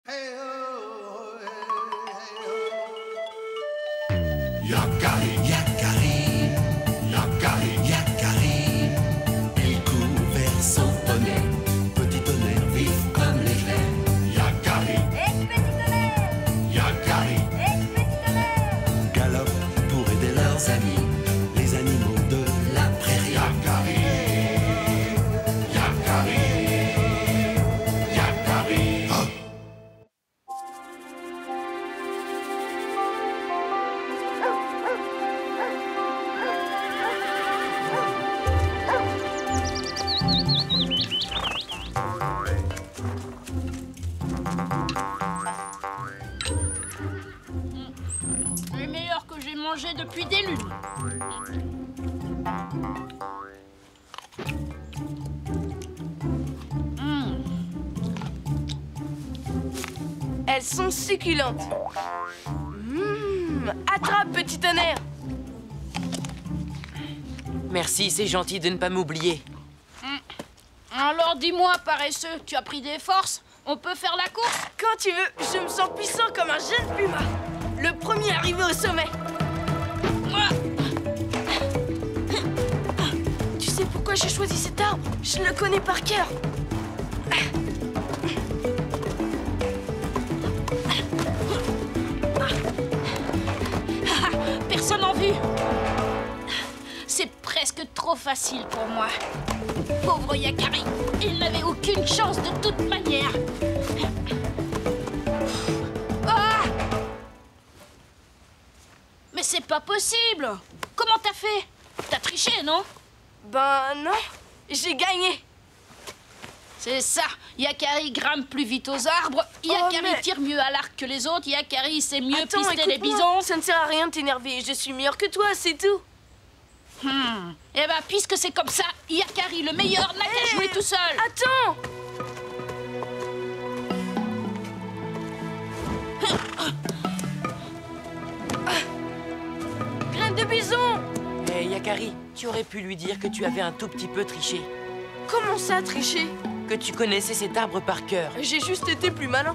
Yakari, Yakari, Yakari, Yakari. Il court vers son poney, petit tonnerre vif comme l'éclair. Yakari, Petit tonnerre, Yakari, petit tonnerre. galope pour aider leurs amis, les animaux de la prairie. Yakari, Yakari, Yakari. Oh. Les meilleurs que j'ai mangés depuis des lunes. Elles sont succulentes. Attrape, petit tonnerre. Merci, c'est gentil de ne pas m'oublier. Alors dis-moi, paresseux, tu as pris des forces? On peut faire la course? Quand tu veux, je me sens puissant comme un jeune puma. Le premier arrivé au sommet. Tu sais pourquoi j'ai choisi cet arbre? Je le connais par cœur. Personne en vue. C'est presque trop facile pour moi. Pauvre Yakari, il n'avait aucune chance de toute manière. Ah! Mais c'est pas possible. Comment t'as fait? T'as triché, non? Ben non, j'ai gagné. C'est ça. Yakari grimpe plus vite aux arbres. Yakari mais- tire mieux à l'arc que les autres. Yakari sait mieux Attends, pister les écoute-moi. bisons. Ça ne sert à rien de t'énerver. Je suis meilleur que toi, c'est tout. Eh ben, puisque c'est comme ça, Yakari, le meilleur, n'a qu'à jouer tout seul. Attends. Graine de bison. Hé, Yakari, tu aurais pu lui dire que tu avais un tout petit peu triché. Comment ça, tricher? Que tu connaissais cet arbre par cœur. J'ai juste été plus malin.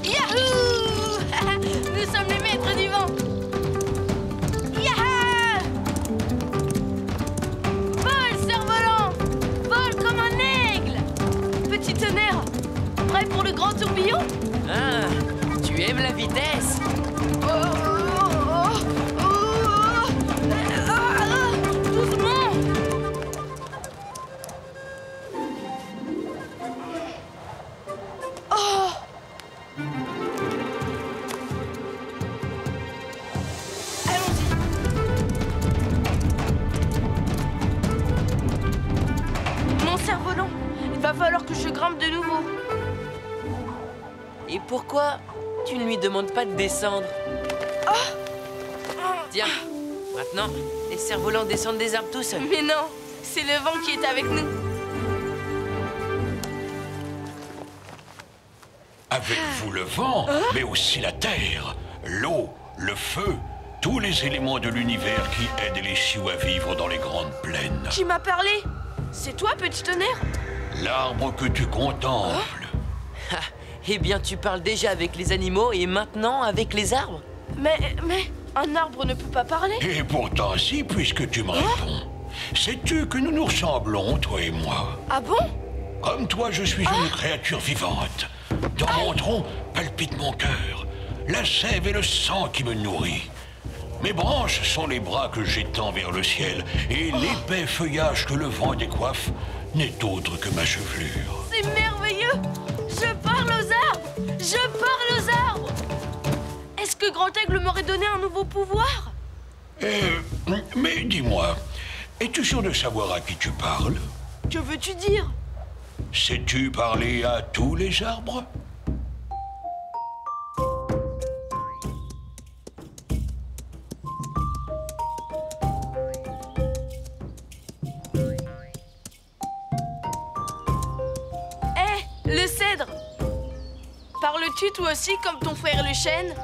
Yahoo! Nous sommes les maîtres du vent. Yaha! Vole, cerf-volant! Vole comme un aigle! Petit tonnerre, prêt pour le grand tourbillon? Ah, tu aimes la vitesse? Doucement! Oh! Allons-y! Mon cerf-volant, il va falloir que je grimpe de nouveau. Et pourquoi tu ne lui demandes pas de descendre? Tiens, maintenant, les cerfs-volants descendent des arbres tout seuls. Mais non, c'est le vent qui est avec nous. Avec vous le vent, mais aussi la terre, l'eau, le feu, tous les éléments de l'univers qui aident les Sioux à vivre dans les grandes plaines. Qui m'a parlé? C'est toi, petit tonnerre? L'arbre que tu contemples. Ah, eh bien, tu parles déjà avec les animaux et maintenant avec les arbres? Mais, un arbre ne peut pas parler? Et pourtant si, puisque tu me réponds. Sais-tu que nous nous ressemblons, toi et moi? Ah bon? Comme toi, je suis une créature vivante. Dans mon tronc palpite mon cœur, la sève et le sang qui me nourrit. Mes branches sont les bras que j'étends vers le ciel, et l'épais feuillage que le vent décoiffe n'est autre que ma chevelure. C'est merveilleux! Je parle aux arbres! Je parle aux arbres! Est-ce que Grand Aigle m'aurait donné un nouveau pouvoir? Mais dis-moi, es-tu sûr de savoir à qui tu parles? Que veux-tu dire? Sais-tu parler à tous les arbres? Le cèdre! Parles-tu toi aussi comme ton frère le chêne?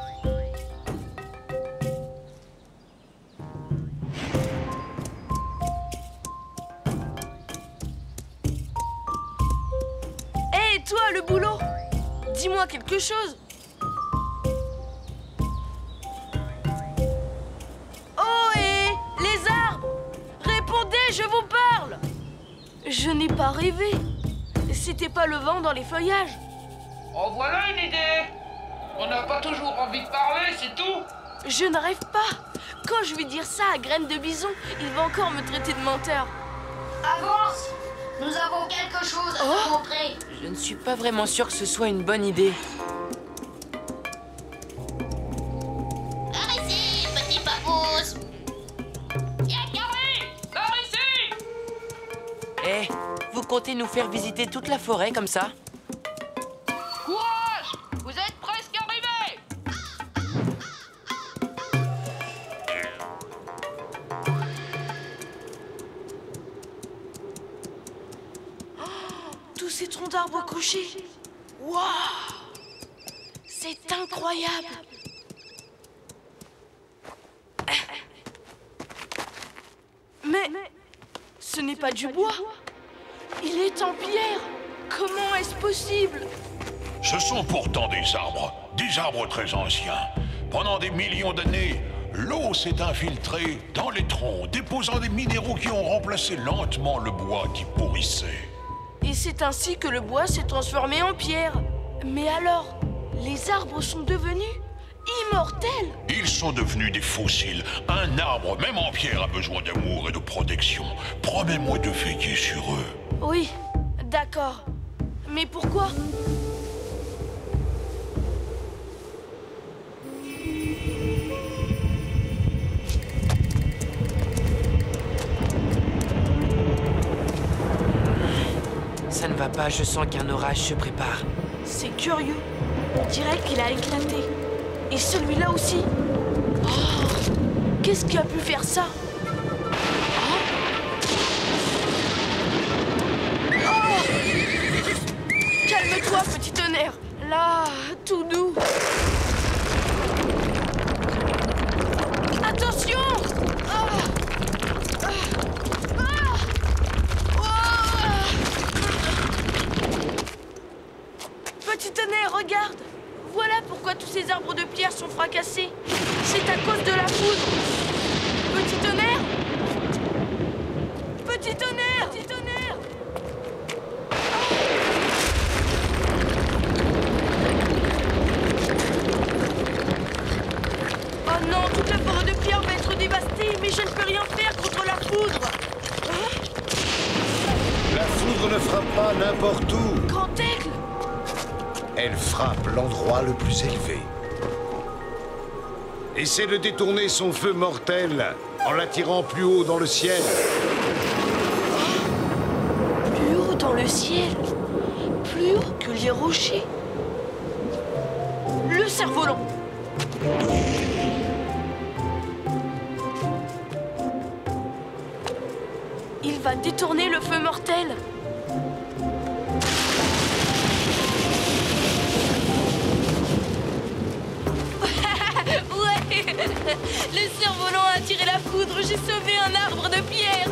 boulot. Dis-moi quelque chose. Ohé, les arbres! Répondez, je vous parle! Je n'ai pas rêvé. C'était pas le vent dans les feuillages. En voilà une idée. On n'a pas toujours envie de parler, c'est tout. Je ne rêve pas. Quand je vais dire ça à Graine de Bison, il va encore me traiter de menteur. Avance! Nous avons quelque chose à te montrer. Je ne suis pas vraiment sûr que ce soit une bonne idée. Par ici, petit papousse. Yakari, par ici. Eh, vous comptez nous faire visiter toute la forêt comme ça? Courage, vous êtes presque arrivés. Tous ces troncs d'arbres couchés. Waouh! C'est incroyable. Mais ce n'est pas du bois. Il est en pierre. Comment est-ce possible? Ce sont pourtant des arbres très anciens. Pendant des millions d'années, l'eau s'est infiltrée dans les troncs, déposant des minéraux qui ont remplacé lentement le bois qui pourrissait. Et c'est ainsi que le bois s'est transformé en pierre. Mais alors, les arbres sont devenus immortels. Ils sont devenus des fossiles. Un arbre, même en pierre, a besoin d'amour et de protection. Promets-moi de veiller sur eux. Oui, d'accord. Mais pourquoi? Ça ne va pas, je sens qu'un orage se prépare. C'est curieux. On dirait qu'il a éclaté. Et celui-là aussi. Oh, qu'est-ce qui a pu faire ça? Oh, calme-toi, petit tonnerre. Là, tout doux. Attention! Petit tonnerre, regarde! Voilà pourquoi tous ces arbres de pierre sont fracassés. C'est à cause de la foudre. Petit tonnerre! Petit tonnerre! Petit tonnerre! Oh non, toute la forêt de pierre va être dévastée, mais je ne peux rien faire contre la foudre. La foudre ne frappe pas n'importe où. Grand aigle! Elle frappe l'endroit le plus élevé. Essaie de détourner son feu mortel en l'attirant plus haut dans le ciel. Plus haut dans le ciel, plus haut que les rochers. Le cerf-volant. Il va détourner le feu mortel. Ouais, le cerf-volant a attiré la foudre. J'ai sauvé un arbre de pierre.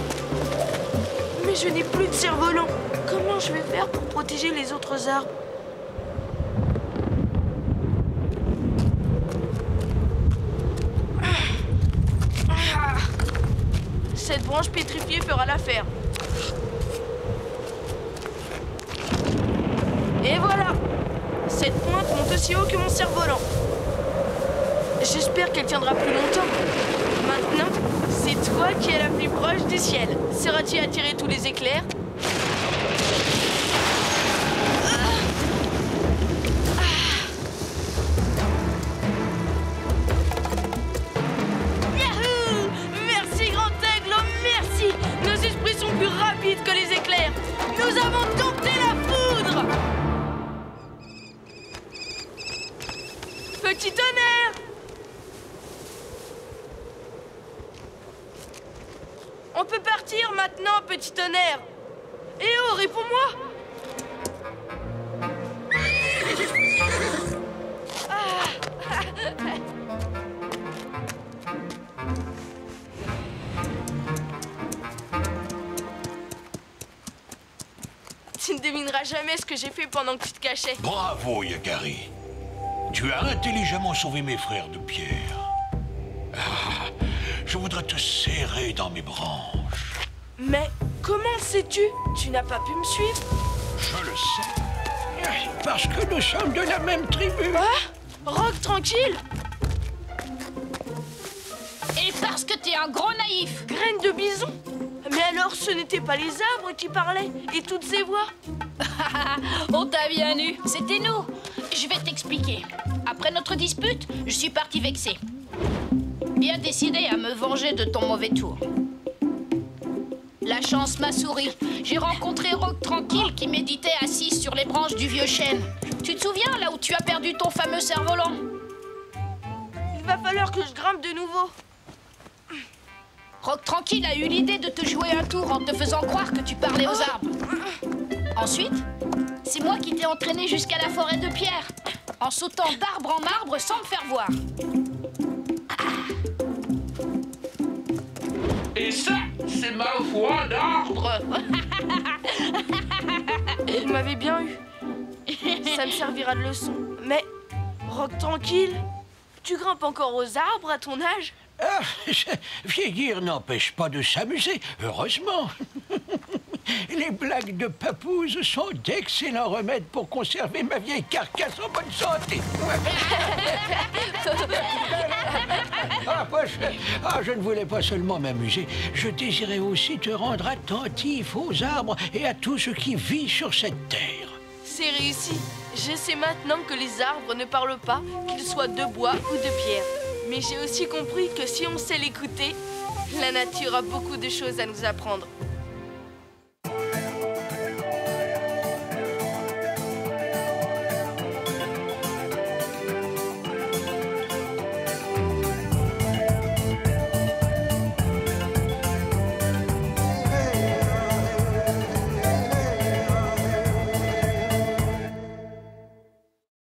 Mais je n'ai plus de cerf-volant. Comment je vais faire pour protéger les autres arbres? Cette branche pétrifiée fera l'affaire. Et voilà! Cette pointe monte aussi haut que mon cerf-volant. J'espère qu'elle tiendra plus longtemps. Maintenant, c'est toi qui es la plus proche du ciel. Sauras-tu attirer tous les éclairs? Yahoo! Merci, Grand Aigle, merci! Nos esprits sont plus rapides que les éclairs. Nous avons dompté la foudre! Petit tonnerre! On peut partir maintenant, petit tonnerre. Eh oh, réponds-moi! Tu ne devineras oublieras jamais ce que j'ai fait pendant que tu te cachais. Bravo, Yakari. Tu as intelligemment sauvé mes frères de pierre. Ah, je voudrais te serrer dans mes branches. Mais comment le sais-tu? Tu n'as pas pu me suivre? Je le sais. Parce que nous sommes de la même tribu. Rock, tranquille. Et parce que t'es un gros naïf. Graine de bison. Mais alors, ce n'étaient pas les arbres qui parlaient et toutes ces voix? On t'a bien eu. C'était nous. Je vais t'expliquer. Après notre dispute, je suis parti vexé. Bien décidé à me venger de ton mauvais tour. La chance m'a souri. J'ai rencontré Rock Tranquille qui méditait assis sur les branches du vieux chêne. Tu te souviens là où tu as perdu ton fameux cerf-volant? Il va falloir que je grimpe de nouveau. Rock Tranquille a eu l'idée de te jouer un tour en te faisant croire que tu parlais aux arbres. Ensuite, c'est moi qui t'ai entraîné jusqu'à la forêt de pierre, en sautant d'arbre en arbre sans me faire voir. Et ça, c'est ma voix d'arbre. Vous m'avez bien eu. Ça me servira de leçon. Mais, Rock Tranquille, tu grimpes encore aux arbres à ton âge? Ah, vieillir n'empêche pas de s'amuser, heureusement. Les blagues de Papouze sont d'excellents remèdes pour conserver ma vieille carcasse en bonne santé. Je ne voulais pas seulement m'amuser, je désirais aussi te rendre attentif aux arbres et à tout ce qui vit sur cette terre. C'est réussi. Je sais maintenant que les arbres ne parlent pas, qu'ils soient de bois ou de pierre. Mais j'ai aussi compris que si on sait l'écouter, la nature a beaucoup de choses à nous apprendre.